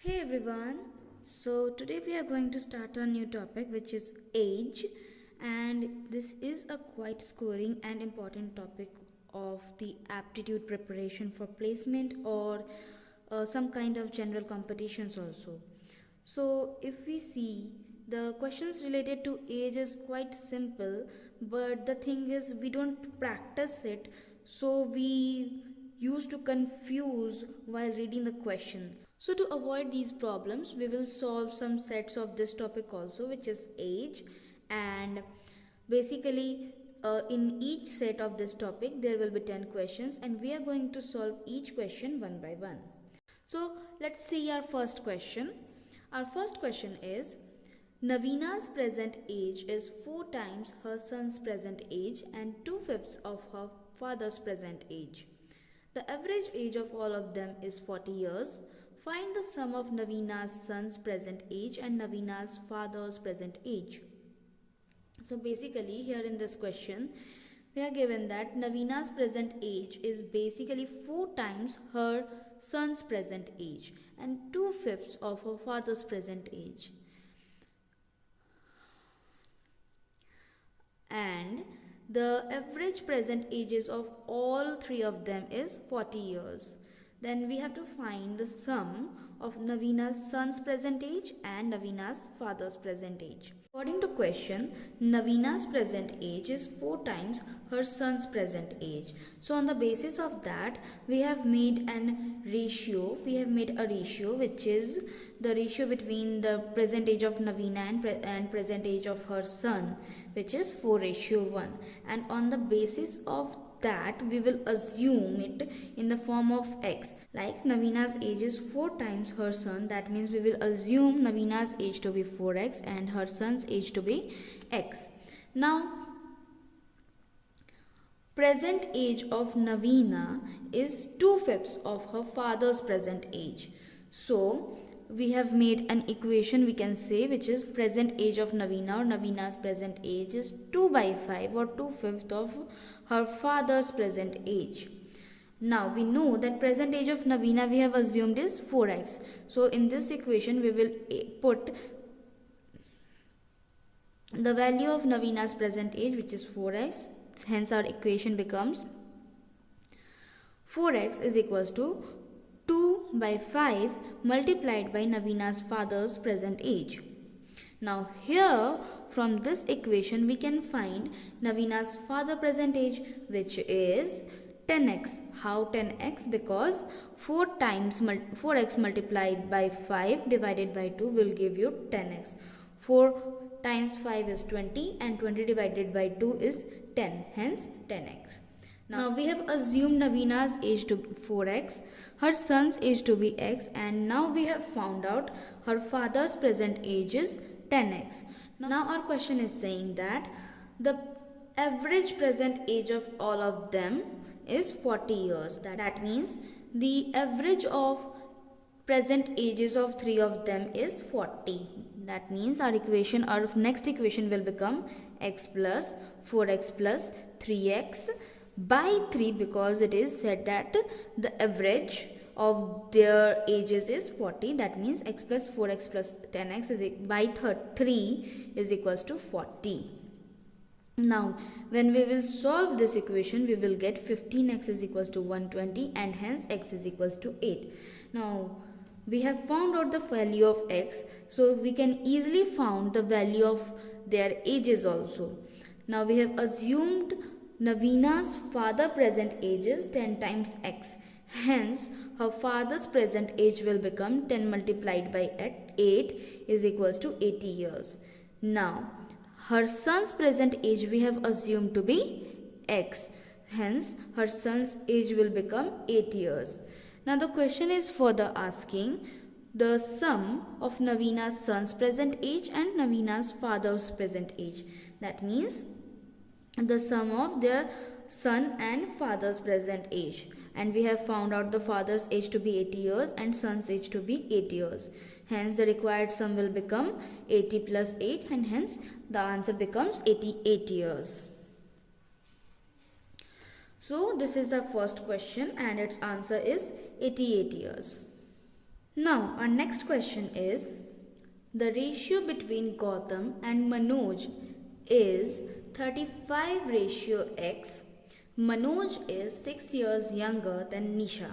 Hey everyone, so today we are going to start a new topic which is age, and this is a quite scoring and important topic of the aptitude preparation for placement or some kind of general competitions also. So if we see, the questions related to age is quite simple, but the thing is we don't practice it, so we used to confuse while reading the question. So to avoid these problems, we will solve some sets of this topic also, which is age. And basically in each set of this topic there will be 10 questions, and we are going to solve each question one by one. So let's see our first question. Our first question is, Naveena's present age is 4 times her son's present age and 2/5 of her father's present age. The average age of all of them is 40 years. Find the sum of Naveena's son's present age and Naveena's father's present age. So basically here in this question we are given that Naveena's present age is basically 4 times her son's present age and 2/5 of her father's present age. And the average present ages of all three of them is 40 years. Then we have to find the sum of Naveena's son's present age and Naveena's father's present age. According to question, Naveena's present age is 4 times her son's present age. So on the basis of that, we have made a ratio which is the ratio between the present age of Naveena and present age of her son, which is 4:1. And on the basis of that we will assume it in the form of x. Like Naveena's age is 4 times her son, that means we will assume Naveena's age to be 4x and her son's age to be x. Now present age of Naveena is 2/5 of her father's present age. So we have made an equation, we can say, which is present age of Naveena or Naveena's present age is 2/5 or 2/5 of her father's present age. Now we know that present age of Naveena we have assumed is 4x. So in this equation we will put the value of Naveena's present age, which is 4x. Hence our equation becomes 4x is equals to 2/5 multiplied by Naveena's father's present age. Now here from this equation we can find Naveena's father present age, which is 10x. How 10x? Because 4x multiplied by 5 divided by 2 will give you 10x. 4 times 5 is 20 and 20 divided by 2 is 10, hence 10x. Now we have assumed Naveena's age to be 4x, her son's age to be x, and now we have found out her father's present age is 10x. Now our question is saying that the average present age of all of them is 40 years. That means the average of present ages of three of them is 40. That means our next equation will become x plus 4x plus 3x by 3, because it is said that the average of their ages is 40. That means x plus 4x plus 10x is by 3 is equals to 40. Now when we will solve this equation we will get 15x is equals to 120 and hence x is equals to 8. Now we have found out the value of x, so we can easily found the value of their ages also. Now we have assumed Naveena's father present age is 10 times x. Hence her father's present age will become 10 multiplied by 8 is equals to 80 years. Now her son's present age we have assumed to be x. Hence her son's age will become 8 years. Now the question is further asking the sum of Naveena's son's present age and Naveena's father's present age. That means the sum of their son and father's present age, and we have found out the father's age to be 80 years and son's age to be 8 years. Hence the required sum will become 80 plus 8, and hence the answer becomes 88 years. So this is the first question and its answer is 88 years. Now our next question is, the ratio between Gautam and Manoj is 35 ratio x. Manoj is 6 years younger than Nisha.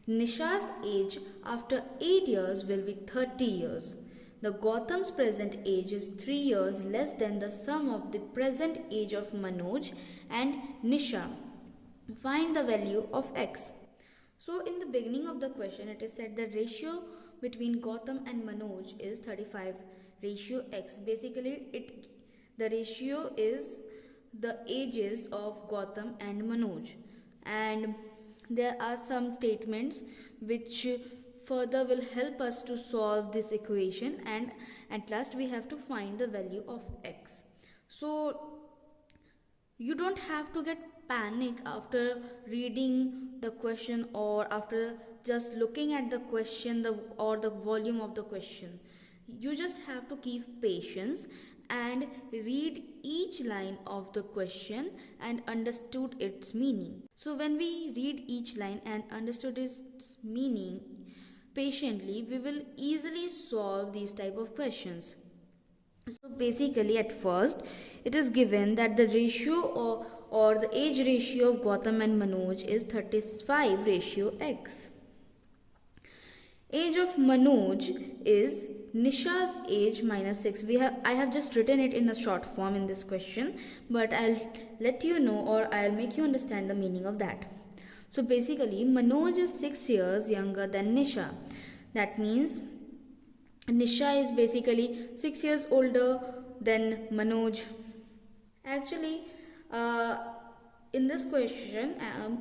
Nisha's age after 8 years will be 30 years. The Gautam's present age is 3 years less than the sum of the present age of Manoj and Nisha. Find the value of x. So in the beginning of the question it is said the ratio between Gautam and Manoj is 35 ratio x. Basically the ratio is the ages of Gautam and Manoj, and there are some statements which further will help us to solve this equation, and at last we have to find the value of x. So you don't have to get panic after reading the question or after just looking at the question or the volume of the question. You just have to keep patience and read each line of the question and understood its meaning. So when we read each line and understood its meaning patiently, we will easily solve these type of questions. So basically at first it is given that the ratio or the age ratio of Gautam and Manoj is 35 ratio x. Age of Manoj is Nisha's age minus 6. I have just written it in a short form in this question, but I'll let you know or I'll make you understand the meaning of that. So basically Manoj is 6 years younger than Nisha. That means Nisha is basically 6 years older than Manoj. Actually, uh, in this question,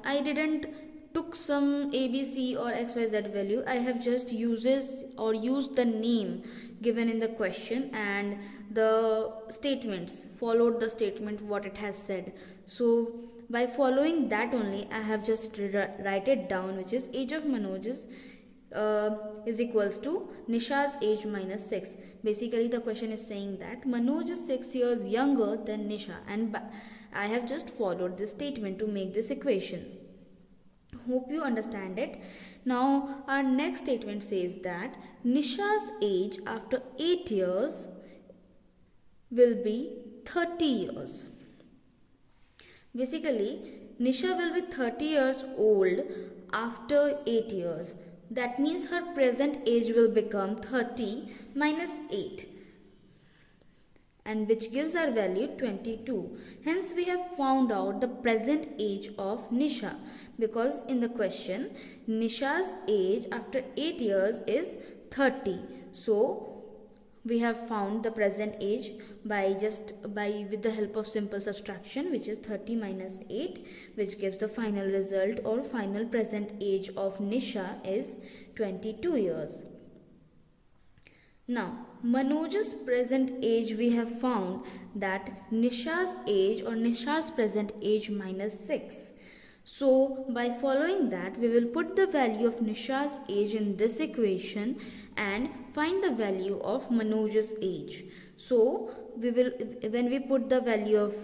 I didn't took some ABC or XYZ value. I have just used the name given in the question and the statements, followed the statement what it has said. So by following that only, I have just write it down, which is age of Manoj is equals to Nisha's age minus 6. Basically the question is saying that Manoj is 6 years younger than Nisha, and I have just followed this statement to make this equation. Hope you understand it. Now our next statement says that Nisha's age after 8 years will be 30 years. Basically Nisha will be 30 years old after 8 years. That means her present age will become 30 minus 8, and which gives our value 22. Hence we have found out the present age of Nisha, because in the question Nisha's age after 8 years is 30. So we have found the present age by with the help of simple subtraction, which is 30 minus 8, which gives the final result or final present age of Nisha is 22 years. Now Manoj's present age, we have found that Nisha's age or Nisha's present age minus 6. So by following that, we will put the value of Nisha's age in this equation and find the value of Manoj's age. So when we put the value of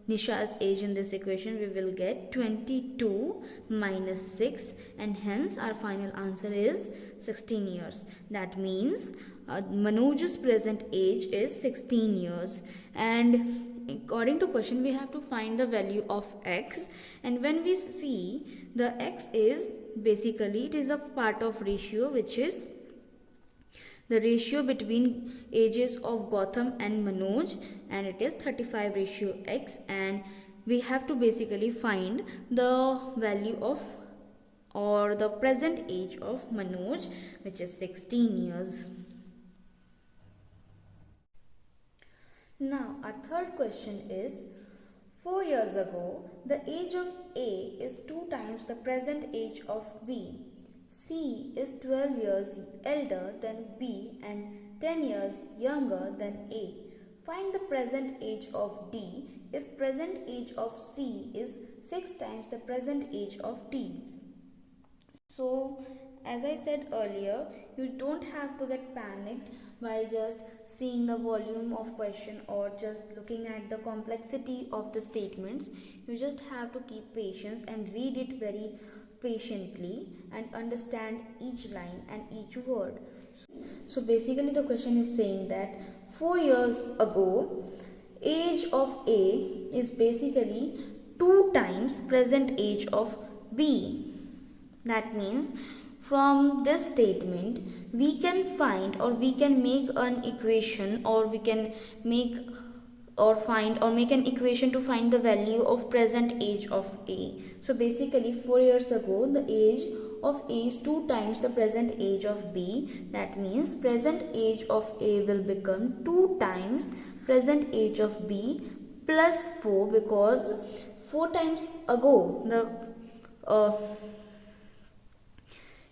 Nisha's age in this equation, we will get 22 minus 6, and hence our final answer is 16 years. That means Manoj's present age is 16 years, and according to question we have to find the value of x, and when we see the x is basically it is a part of ratio, which is the ratio between ages of Gautam and Manoj, and it is 35 ratio x, and we have to basically find the value of or the present age of Manoj, which is 16 years. Now our third question is, 4 years ago the age of A is 2 times the present age of B. C is 12 years elder than B and 10 years younger than A. Find the present age of D if present age of C is 6 times the present age of D. So as I said earlier, you don't have to get panicked by just seeing the volume of question or just looking at the complexity of the statements. You just have to keep patience and read it very patiently and understand each line and each word. So basically the question is saying that 4 years ago, age of A is basically 2 times present age of B. That means from this statement we can find, or we can make an equation, or we can make or find or make an equation to find the value of present age of A. So basically 4 years ago the age of A is 2 times the present age of B. That means present age of A will become 2 times present age of B plus 4, because 4 times ago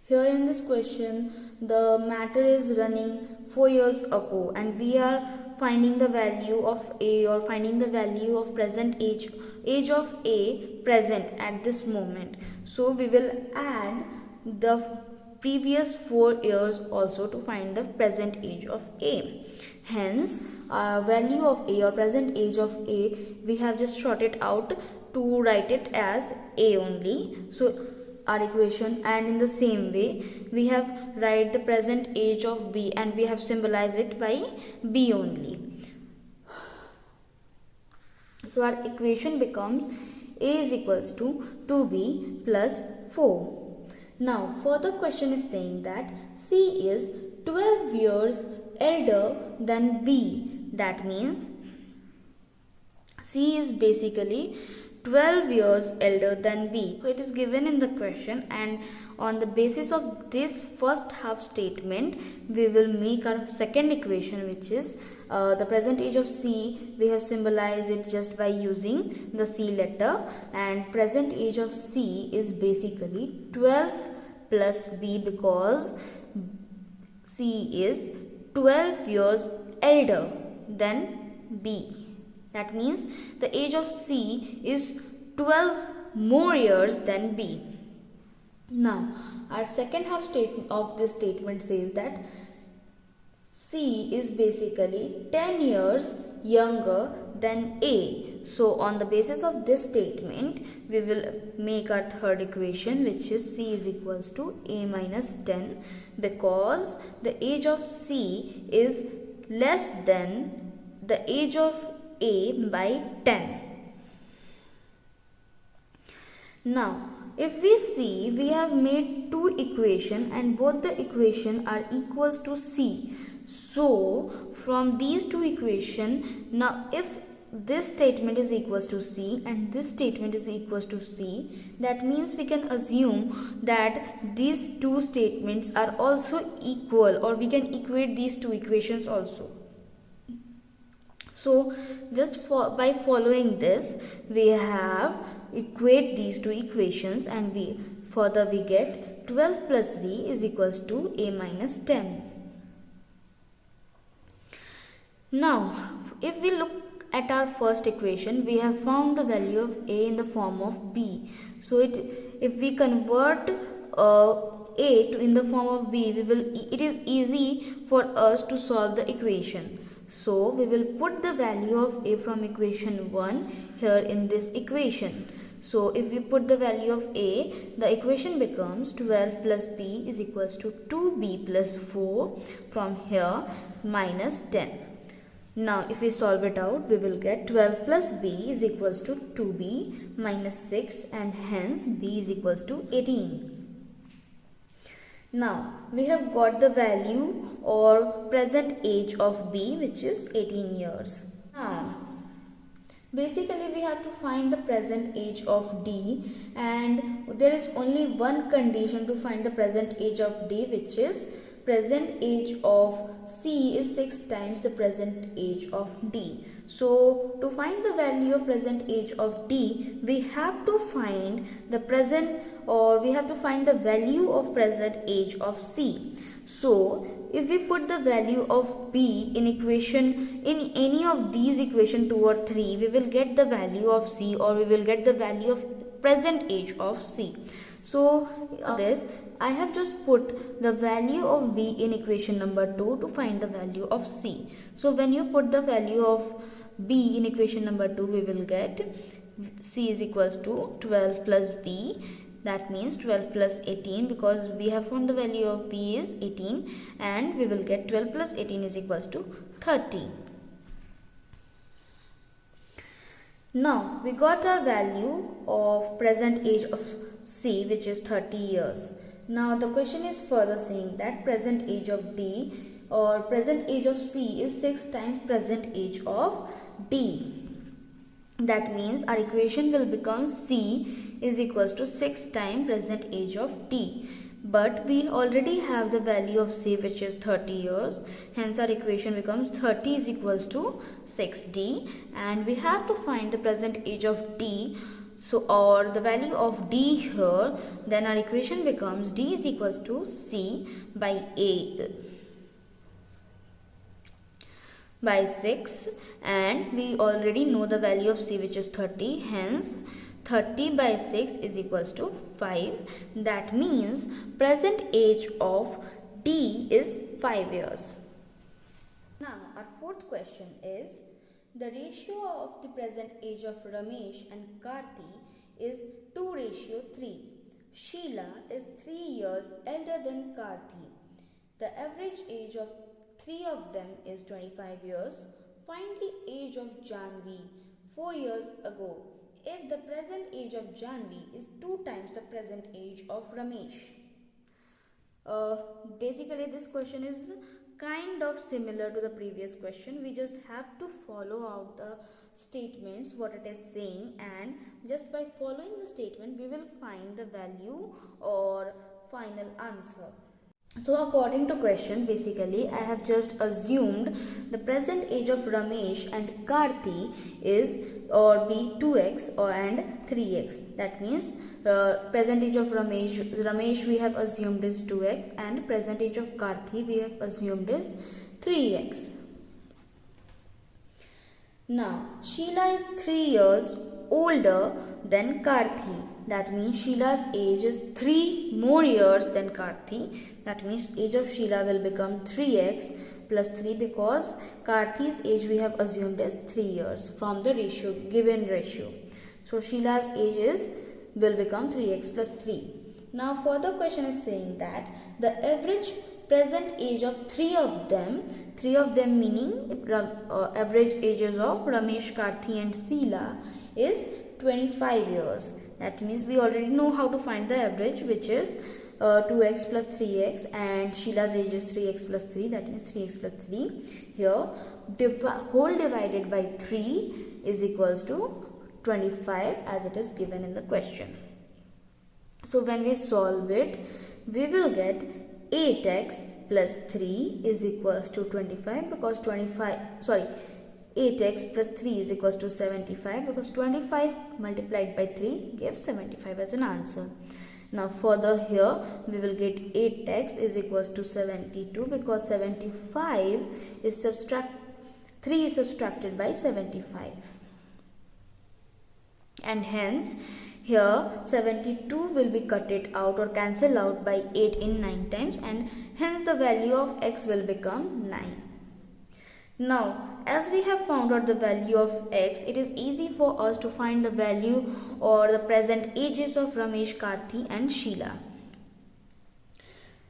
here in this question the matter is running 4 years ago and we are finding the value of A, or finding the value of present age of A present at this moment. So we will add the previous 4 years also to find the present age of A. Hence our value of A, or present age of A, we have just shorted out to write it as A only. So our equation, and in the same way we have write the present age of B and we have symbolized it by B only. So our equation becomes A is equals to 2B plus 4. Now further question is saying that C is 12 years elder than B. That means C is basically 12 years elder than B. So it is given in the question, and on the basis of this first half statement we will make our second equation, which is the present age of C. We have symbolized it just by using the C letter, and present age of C is basically 12 plus B, because C is 12 years elder than B. That means the age of C is 12 more years than B. Now our second half statement of this statement says that C is basically 10 years younger than A. So on the basis of this statement we will make our third equation, which is C is equals to A minus 10, because the age of C is less than the age of A by 10. Now if we see, we have made two equations and both the equations are equals to C. So from these two equations, now if this statement is equals to C and this statement is equals to C, that means we can assume that these two statements are also equal, or we can equate these two equations also. So just by following this we have equate these two equations, and we get 12 plus B is equals to A minus 10. Now if we look at our first equation, we have found the value of A in the form of B. So if we convert A in the form of B, it is easy for us to solve the equation. So we will put the value of A from equation 1 here in this equation. So if we put the value of A, the equation becomes 12 plus B is equals to 2B plus 4, from here minus 10. Now if we solve it out, we will get 12 plus B is equals to 2B minus 6, and hence B is equals to 18. Now we have got the value or present age of B, which is 18 years. Now basically we have to find the present age of D, and there is only one condition to find the present age of D, which is present age of C is 6 times the present age of D. So to find the value of present age of D, we have to find the value of present age of C. So if we put the value of B in any of these equation 2 or 3, we will get the value of C, or we will get the value of present age of C. So I have just put the value of B in equation number 2 to find the value of C. So when you put the value of B in equation number 2, we will get C is equals to 12 plus B That means 12 plus 18, because we have found the value of b is 18, and we will get 12 plus 18 is equals to 30. Now we got our value of present age of C, which is 30 years. Now the question is further saying that present age of D or present age of C is 6 times present age of D. That means our equation will become C is equals to 6 times present age of D. But we already have the value of C, which is 30 years. Hence our equation becomes 30 is equals to 6D, and we have to find the present age of D. So, or the value of D here, then our equation becomes D is equals to C by 6, and we already know the value of C, which is 30. Hence 30 by 6 is equals to 5. That means present age of D is 5 years. Now our fourth question is, the ratio of the present age of Ramesh and Karthi is 2:3. Sheila is 3 years elder than Karthi. The average age of 3 of them is 25 years. Find the age of Janvi 4 years ago if the present age of Janvi is 2 times the present age of Ramesh. Basically this question is kind of similar to the previous question. We just have to follow out the statements what it is saying, and just by following the statement we will find the value or final answer. So according to question, basically I have just assumed the present age of Ramesh and Karthi is or be 2x or and 3x. That means present age of Ramesh we have assumed is 2x, and present age of Karthi we have assumed is 3x. Now Sheila is 3 years older than Karthi. That means Sheila's age is 3 more years than Karthi. That means age of Sheila will become 3x plus 3, because Karthi's age we have assumed is 3 years from the ratio, given ratio. So Sheila's age will become 3x plus 3. Now further question is saying that the average present age of 3 of them meaning average ages of Ramesh, Karthi and Sheila is 25 years. That means we already know how to find the average, which is 2x plus 3x, and Sheila's age is 3x plus 3. That means 3x plus 3. Here whole divided by 3 is equals to 25 as it is given in the question. So when we solve it, we will get 8x plus 3 is equals to 25, because 8x plus 3 is equals to 75, because 25 multiplied by 3 gives 75 as an answer. Now further here we will get 8x is equals to 72, because 75 is 3 is subtracted by 75, and hence here 72 will be cutted out or cancelled out by 8 in 9 times, and hence the value of x will become 9. Now as we have found out the value of x, it is easy for us to find the value or the present ages of Ramesh, Karthi and Sheila.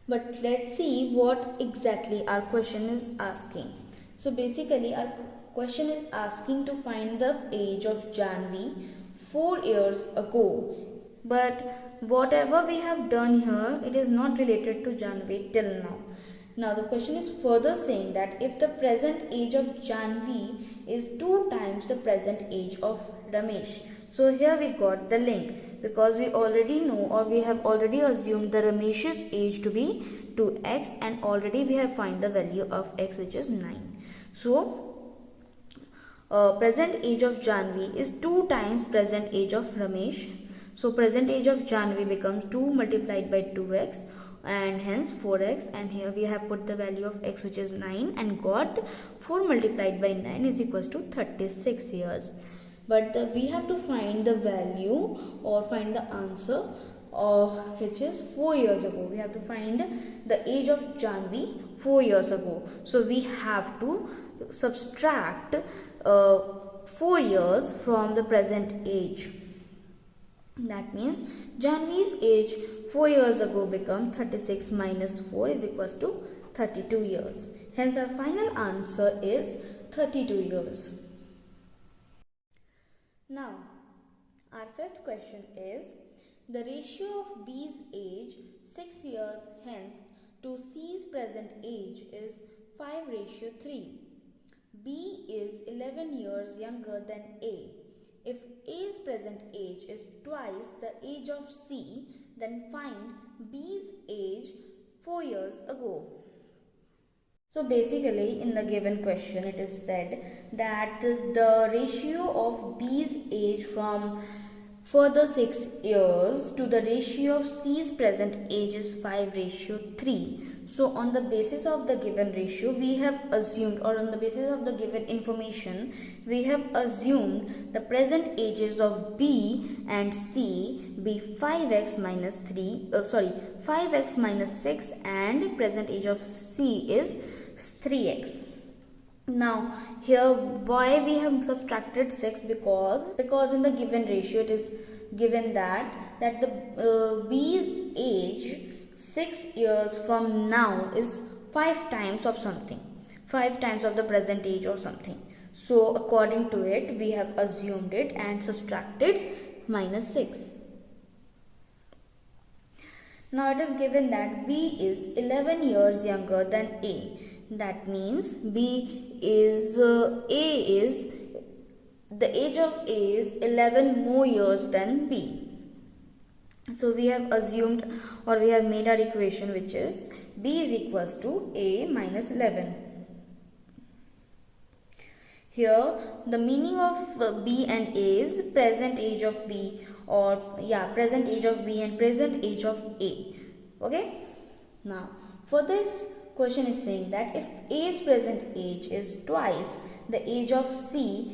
But let's see what exactly our question is asking. So basically our question is asking to find the age of Janvi 4 years ago. But whatever we have done here, it is not related to Janvi till now. Now the question is further saying that if the present age of Janvi is 2 times the present age of Ramesh. So here we got the link, because we already know or we have already assumed the Ramesh's age to be 2x, and already we have found the value of x, which is 9. So present age of Janvi is 2 times present age of Ramesh. So present age of Janvi becomes 2 multiplied by 2x, and hence 4x, and here we have put the value of x, which is 9, and got 4 multiplied by 9 is equals to 36 years. But we have to find the value or find the answer which is 4 years ago. We have to find the age of Janvi 4 years ago. So we have to subtract 4 years from the present age. That means Janvi's age 4 years ago become 36 minus 4 is equals to 32 years. Hence our final answer is 32 years. Now our fifth question is the ratio of B's age 6 years hence to C's present age is 5:3. B is 11 years younger than A. If A's present age is twice the age of C, then find B's age 4 years ago. So basically in the given question it is said that the ratio of B's age from further 6 years to the ratio of C's present age is 5:3. So on the basis of the given ratio we have assumed, or on the basis of the given information we have assumed the present ages of B and C be 5x minus 6 and present age of C is 3x. Now here why we have subtracted 6, because in the given ratio it is given that the B's age 6 years from now is 5 times of something, 5 times of the present age or something. So according to it we have assumed it and subtracted minus 6. Now it is given that B is 11 years younger than A. That means the age of A is 11 more years than B. So we have assumed, or we have made our equation, which is B is equals to A minus 11. Here the meaning of B and A is present age of B, present age of B and present age of A. Okay. Now for this question is saying that if A's present age is twice the age of C,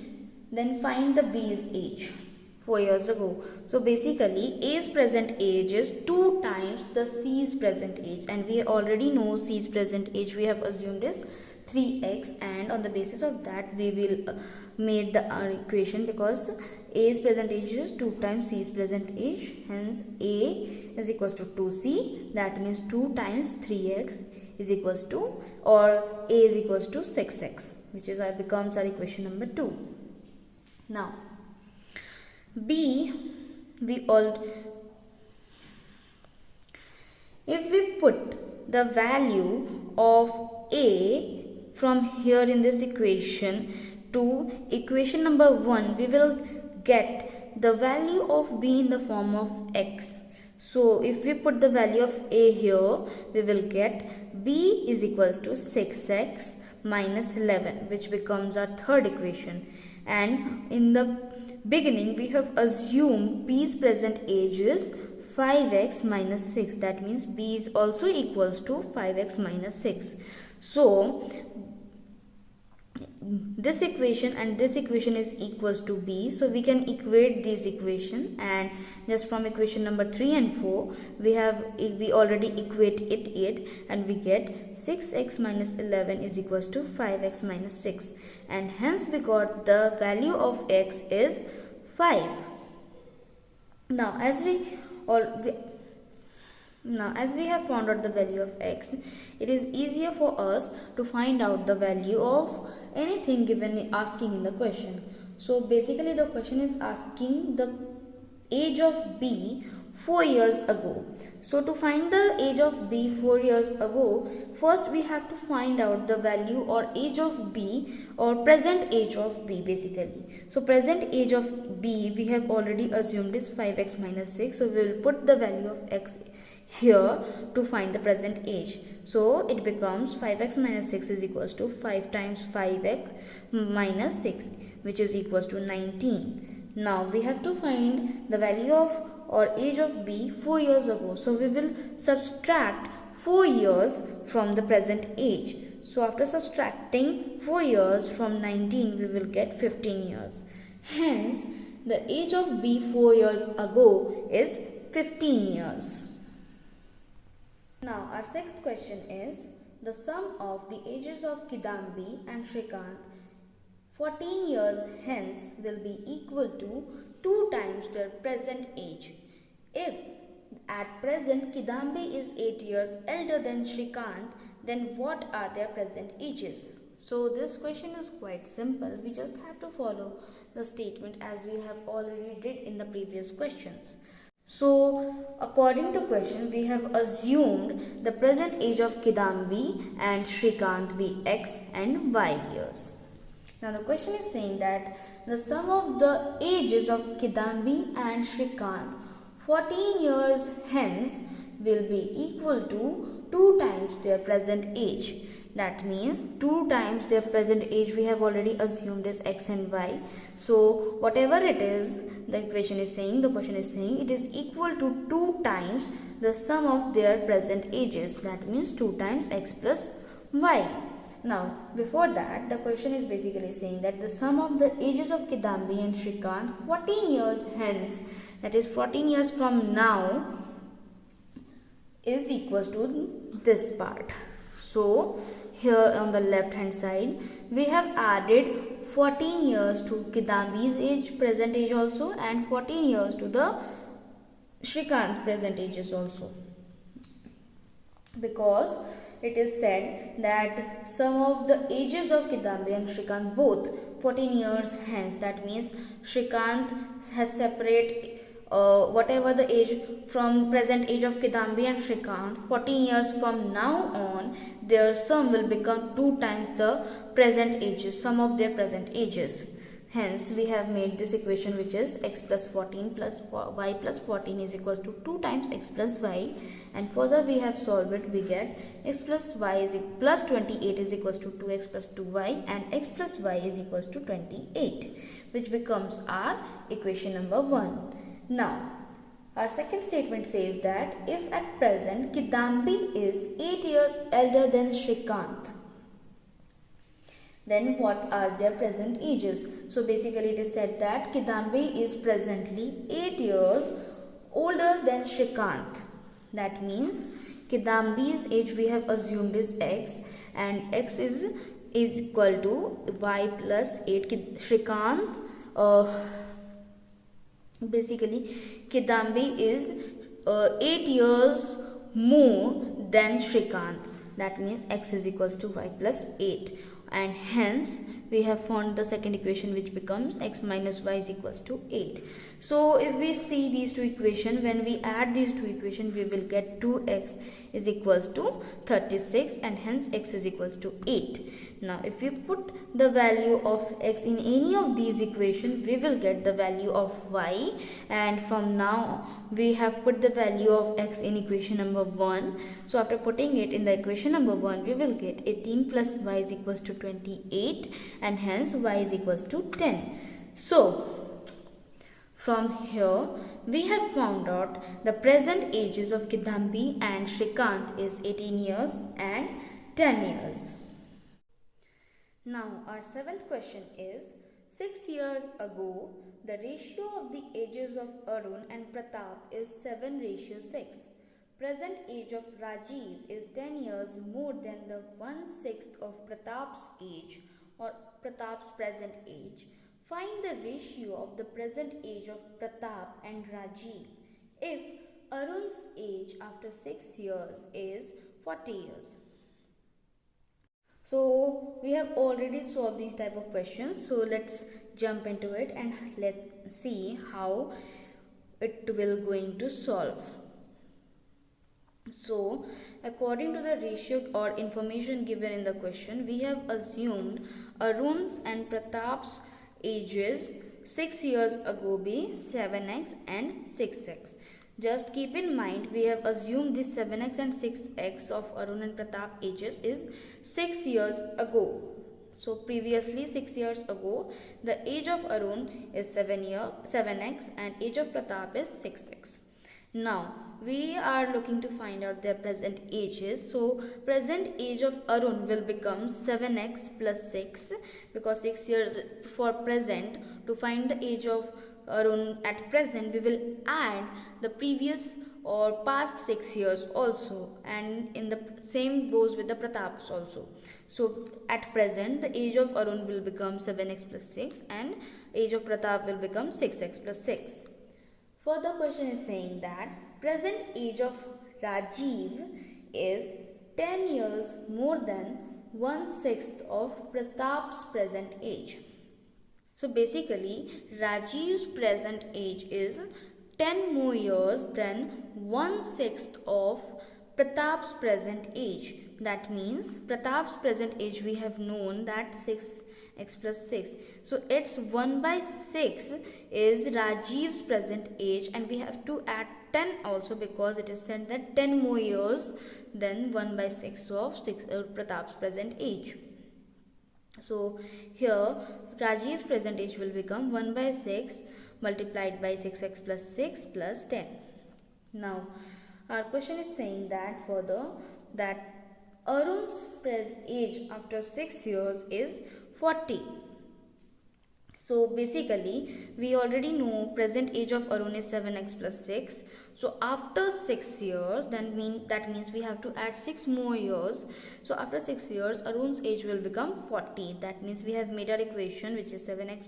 then find the B's age 4 years ago. So basically A's present age is 2 times the C's present age, and we already know C's present age we have assumed is 3x, and on the basis of that we will made our equation, because A's present age is 2 times C's present age, hence A is equals to 2C. That means 2 times 3x is equals to, or A is equals to 6x, which is becomes our equation number 2. Now B, if we put the value of A from here in this equation to equation number 1, we will get the value of B in the form of x. So if we put the value of A here, we will get B is equals to 6x minus 11, which becomes our third equation. And in the beginning we have assumed B's present age is 5x minus 6. That means B is also equals to 5x minus 6. So this equation and this equation is equals to B. So we can equate this equation, and just from equation number 3 and 4 we already equated it, and we get 6x minus 11 is equals to 5x minus 6, and hence we got the value of x is 5. Now as we have found out the value of x, it is easier for us to find out the value of anything given asking in the question. So basically the question is asking the age of B 4 years ago. So to find the age of B 4 years ago, first we have to find out the value or age of B, or present age of B basically. So present age of B we have already assumed is 5x minus 6. So we will put the value of x here to find the present age. So it becomes 5x minus 6 is equals to 5 times 5x minus 6, which is equals to 19. Now we have to find the value of or age of B 4 years ago. So we will subtract 4 years from the present age. So after subtracting 4 years from 19, we will get 15 years. Hence the age of B 4 years ago is 15 years. Now our sixth question is the sum of the ages of Kidambi and Shrikant 14 years hence will be equal to 2 times their present age. If at present Kidambi is 8 years elder than Shrikant, then what are their present ages? So this question is quite simple. We just have to follow the statement as we have already did in the previous questions. So according to question, we have assumed the present age of Kidambi and Shrikant be x and y years. Now the question is saying that the sum of the ages of Kidambi and Shrikant 14 years hence will be equal to 2 times their present age. That means 2 times their present age we have already assumed is x and y. So whatever it is, the question is saying it is equal to 2 times the sum of their present ages. That means 2 times x plus y. Now before that, the question is basically saying that the sum of the ages of Kidambi and Shrikant 14 years hence, that is 14 years from now, is equals to this part. So here on the left hand side we have added 14 years to Kidambi's age, present age also, and 14 years to the Shrikant present ages also, because it is said that sum of the ages of Kidambi and Shrikant both 14 years hence. That means Shrikant has separate whatever the age from present age of Kidambi and Shrikant, 14 years from now on their sum will become 2 times the present ages, sum of their present ages. Hence we have made this equation, which is x plus 14 plus y plus 14 is equals to 2 times x plus y, and further we have solved it. We get x plus y is plus 28 is equals to 2x plus 2y, and x plus y is equals to 28, which becomes our equation number 1. Now our second statement says that if at present Kidambi is 8 years elder than Shrikant, then what are their present ages? So basically it is said that Kidambi is presently 8 years older than Shrikant. That means Kidambi's age we have assumed is x, and x is equal to y plus 8. Shrikant, basically Kidambi is 8 years more than Shrikant. That means x is equals to y plus 8, and hence we have found the second equation, which becomes x minus y is equals to 8. So if we see these two equations, when we add these two equations, we will get 2x is equals to 36, and hence x is equals to 8. Now if we put the value of x in any of these equations, we will get the value of y, and from now we have put the value of x in equation number 1. So after putting it in the equation number 1, we will get 18 plus y is equals to 28, and hence y is equals to 10. So from here we have found out the present ages of Kidambi and Shrikant is 18 years and 10 years. Now our seventh question is, 6 years ago the ratio of the ages of Arun and Pratap is 7:6. Present age of Rajiv is 10 years more than the 1/6 of Pratap's age or Pratap's present age. Find the ratio of the present age of Pratap and Rajiv if Arun's age after 6 years is 40 years. So we have already solved these type of questions. So let's jump into it and let's see how it will going to solve. So according to the ratio or information given in the question, we have assumed Arun's and Pratap's ages 6 years ago be 7x and 6x. Just keep in mind, we have assumed this 7x and 6x of Arun and Pratap ages is 6 years ago. So previously 6 years ago, the age of Arun is 7x and age of Pratap is 6x. Now we are looking to find out their present ages. So present age of Arun will become 7x plus 6, because 6 years for present. To find the age of Arun at present, we will add the previous or past 6 years also, and in the same goes with the Pratap's also. So at present the age of Arun will become 7x plus 6 and age of Pratap will become 6x plus 6. Further question is saying that present age of Rajiv is 10 years more than 1/6 of Pratap's present age. So basically Rajiv's present age is 10 more years than 1/6 of Pratap's present age. That means Pratap's present age we have known that 6x plus 6. So it's 1/6 is Rajiv's present age, and we have to add 10 also because it is said that 10 more years than 1/6 of Pratap's present age. So here Rajiv's present age will become 1/6 multiplied by 6x plus 6 plus 10. Now our question is saying that further that Arun's age after 6 years is 40. So basically we already know present age of Arun is 7x plus 6. So after 6 years that means we have to add 6 more years. So after 6 years Arun's age will become 40. That means we have made our equation, which is 7x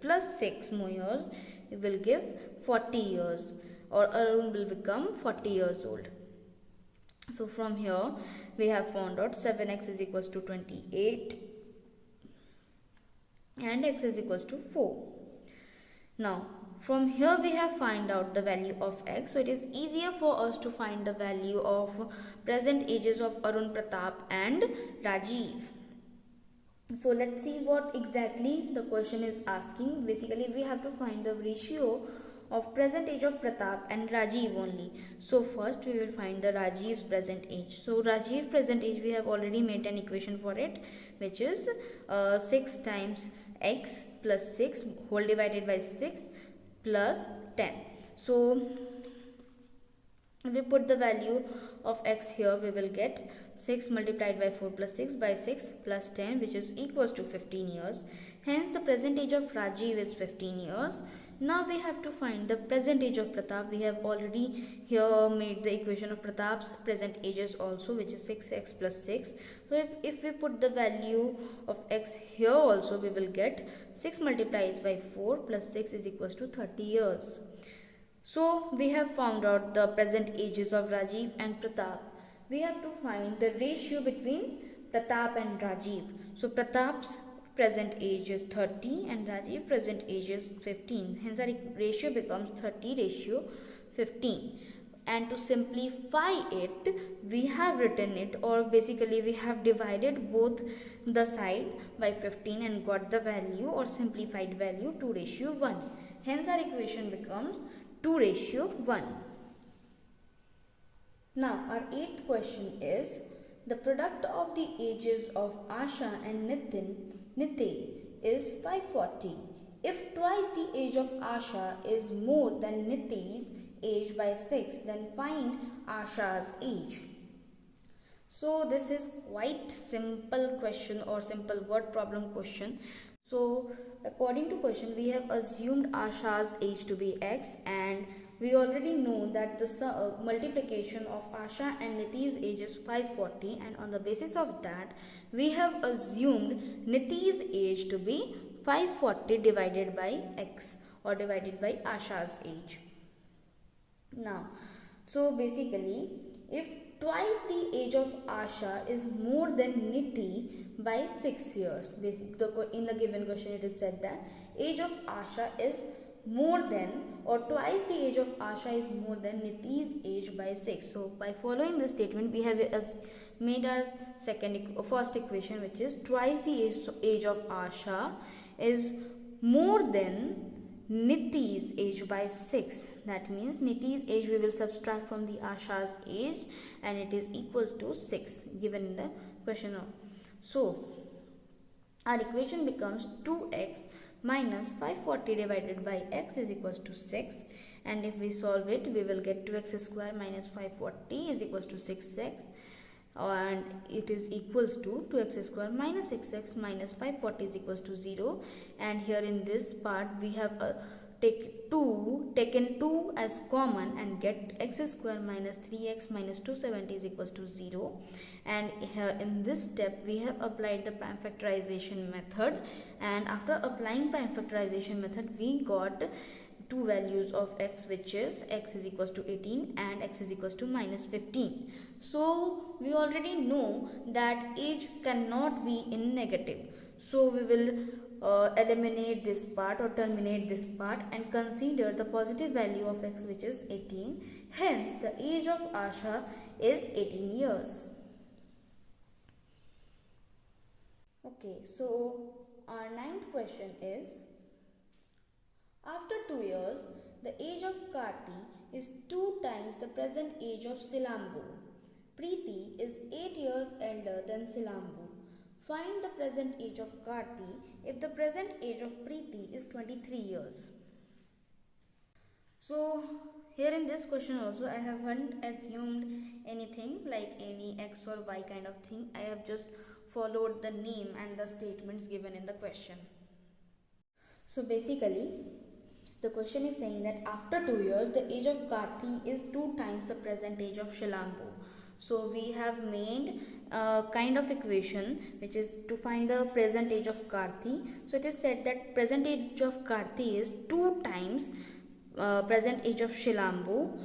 plus 6 more years. It will give 40 years, or Arun will become 40 years old. So from here we have found out 7x is equals to 28 and x is equals to 4. Now from here we have find out the value of x. So it is easier for us to find the value of present ages of Arun, Pratap and Rajiv. So let's see what exactly the question is asking. Basically we have to find the ratio of present age of Pratap and Rajiv only. So first we will find the Rajiv's present age. So Rajiv's present age we have already made an equation for it, which is 6 times x plus 6 whole divided by 6 plus 10. So if we put the value of x here, we will get 6 multiplied by 4 plus 6 by 6 plus 10, which is equals to 15 years. Hence the present age of Rajiv is 15 years. Now we have to find the present age of Pratap. We have already here made the equation of Pratap's present ages also, which is 6x plus 6. So if we put the value of x here also, we will get 6 multiplied by 4 plus 6 is equals to 30 years. So we have found out the present ages of Rajiv and Pratap. We have to find the ratio between Pratap and Rajiv. So Pratap's present age is 30 and Rajiv present age is 15. Hence our ratio becomes 30:15. And to simplify it, we have written it, or basically we have divided both the side by 15 and got the value or simplified value 2:1. Hence our equation becomes 2:1. Now our 8th question is the product of the ages of Asha and Nite is 540. If twice the age of Asha is more than Nite's age by 6, then find Asha's age. So this is quite simple question or simple word problem question. So according to question, we have assumed Asha's age to be x, and we already know that the multiplication of Asha and Niti's age is 540, and on the basis of that we have assumed Niti's age to be 540 divided by x, or divided by Asha's age. Now, so basically if twice the age of Asha is more than Niti by 6 years, in the given question it is said that age of Asha is more than, or twice the age of Asha is more than Niti's age by 6. So by following this statement, we have made our first equation, which is twice the age of Asha is more than Niti's age by 6. That means Niti's age we will subtract from the Asha's age, and it is equals to 6 given in the question. So our equation becomes 2x minus 540 divided by x is equals to 6, and if we solve it, we will get 2x square minus 540 is equals to 6x, and it is equals to 2x square minus 6x minus 540 is equals to 0. And here in this part we have taken 2 as common and get x square minus 3x minus 270 is equals to 0. And here in this step we have applied the prime factorization method, and after applying prime factorization method we got two values of x, which is x is equals to 18 and x is equals to minus 15. So we already know that age cannot be in negative, so we will eliminate this part or terminate this part and consider the positive value of x, which is 18. Hence the age of Asha is 18 years. Okay, so our ninth question is, after 2 years, the age of Karti is 2 times the present age of Silambu. Preeti is 8 years elder than Silambu. Find the present age of Karti if the present age of Preeti is 23 years. So here in this question also I haven't assumed anything like any x or y kind of thing. I have just followed the name and the statements given in the question. So basically the question is saying that after 2 years the age of Karti is 2 times the present age of Shilambu. So we have made a kind of equation which is to find the present age of Karti. So it is said that present age of Karti is 2 times present age of Shilambu,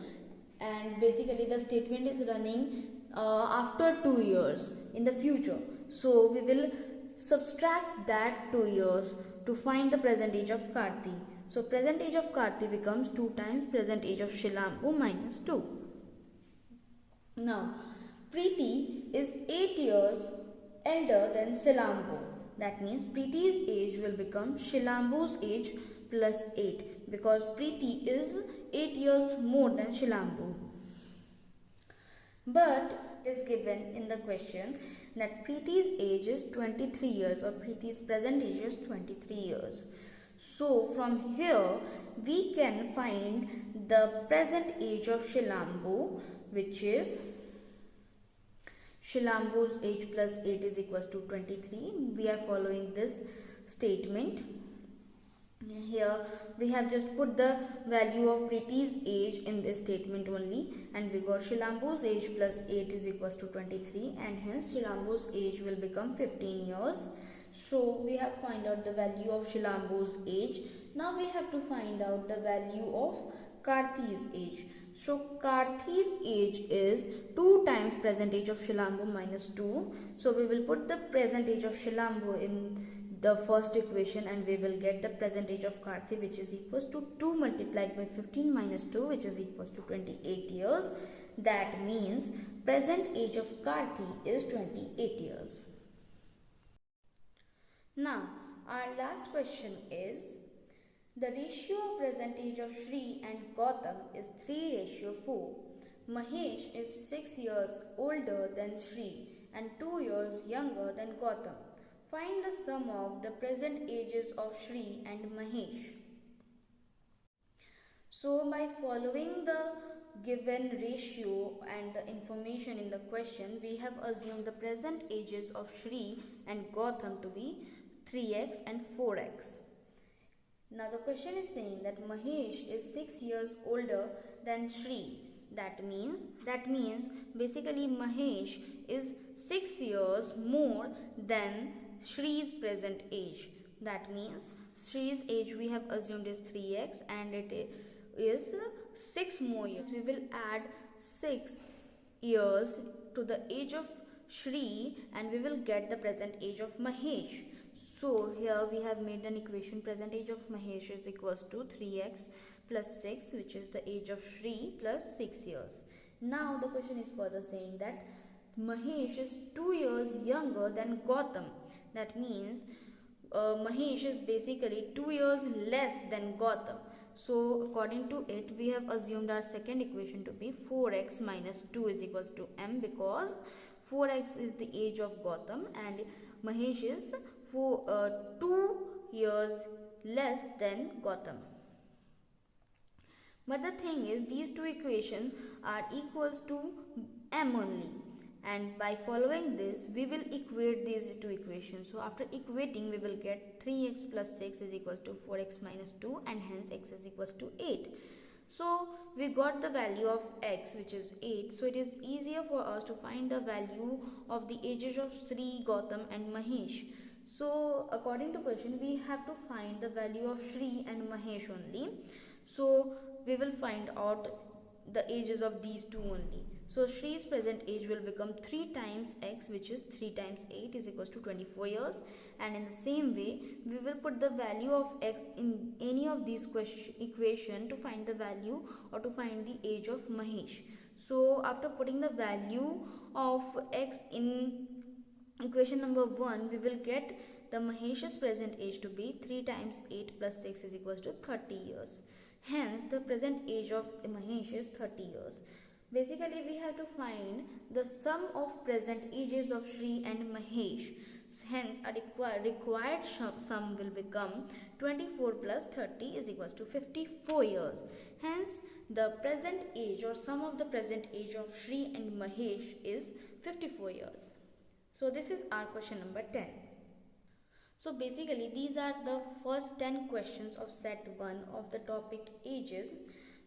and basically the statement is running after 2 years in the future. So we will subtract that 2 years to find the present age of Karti. So present age of Karti becomes 2 times present age of Shilambu minus 2. Now Preeti is 8 years elder than Shilambu. That means Preeti's age will become Shilambu's age plus 8, because Preeti is 8 years more than Shilambu. But it is given in the question that Preeti's age is 23 years, or Preeti's present age is 23 years. So from here we can find the present age of Shilambu, which is Shilambu's age plus 8 is equals to 23. We are following this statement. Here we have just put the value of Preeti's age in this statement only, and we got Shilambu's age plus 8 is equals to 23, and hence Shilambu's age will become 15 years. So we have find out the value of Shilambu's age. Now we have to find out the value of Karti's age. So Karti's age is 2 times present age of Shilambu minus 2. So we will put the present age of Shilambu in the first equation and we will get the present age of Karti, which is equals to 2 multiplied by 15 minus 2, which is equals to 28 years. That means present age of Karti is 28 years. Now our last question is, the ratio of present age of Shri and Gautam is 3:4. Mahesh is 6 years older than Shri and 2 years younger than Gautam. Find the sum of the present ages of Shri and Mahesh. So by following the given ratio and the information in the question, we have assumed the present ages of Shri and Gautam to be 3x and 4x. Now the question is saying that Mahesh is 6 years older than Shri. That means basically Mahesh is 6 years more than Shri's present age. That means Shri's age we have assumed is 3x and it is 6 more years. We will add 6 years to the age of Shri and we will get the present age of Mahesh. So here we have made an equation, present age of Mahesh is equals to 3x plus 6, which is the age of Shri, plus 6 years. Now the question is further saying that Mahesh is 2 years younger than Gautam. That means Mahesh is basically 2 years less than Gautam. So according to it, we have assumed our second equation to be 4x minus 2 is equals to m, because 4x is the age of Gautam and Mahesh is 2 years less than Gautam. But the thing is, these two equations are equals to m only. and by following this we will equate these two equations. So after equating we will get 3x plus 6 is equals to 4x minus 2, and hence x is equals to 8. So we got the value of x, which is 8. So it is easier for us to find the value of the ages of Sri, Gautam and Mahesh. So according to question we have to find the value of Sri and Mahesh only. So we will find out the ages of these two only. So Shri's present age will become 3 times x, which is 3 times 8 is equals to 24 years. And in the same way we will put the value of x in any of these equation to find the value or to find the age of Mahesh. So after putting the value of x in equation number 1, we will get the Mahesh's present age to be 3 times 8 plus 6 is equals to 30 years. Hence the present age of Mahesh is 30 years. Basically we have to find the sum of present ages of Shri and Mahesh. Hence a required sum will become 24 plus 30 is equals to 54 years. Hence the present age or sum of the present age of Shri and Mahesh is 54 years. So this is our question number 10. So basically these are the first 10 questions of set 1 of the topic ages.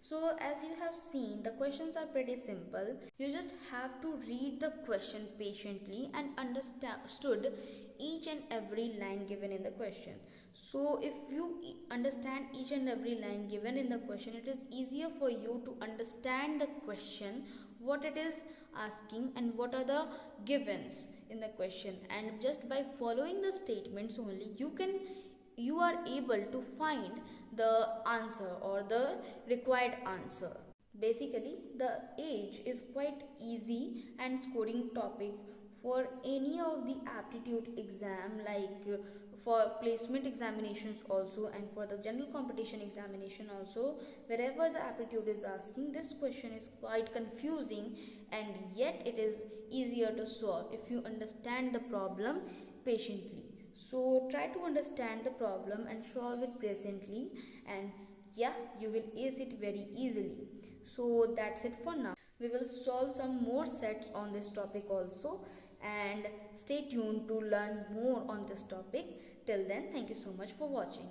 So as you have seen, the questions are pretty simple. You just have to read the question patiently and understood each and every line given in the question. So if you understand each and every line given in the question, it is easier for you to understand the question, what it is asking and what are the givens in the question, and just by following the statements only you are able to find the answer or the required answer. Basically the age is quite easy and scoring topic for any of the aptitude exam, like for placement examinations also, and for the general competition examination also. Wherever the aptitude is asking, this question is quite confusing and yet it is easier to solve if you understand the problem patiently. So try to understand the problem and solve it presently, and yeah, you will ace it very easily. So that's it for now. We will solve some more sets on this topic also, and stay tuned to learn more on this topic. Till then, thank you so much for watching.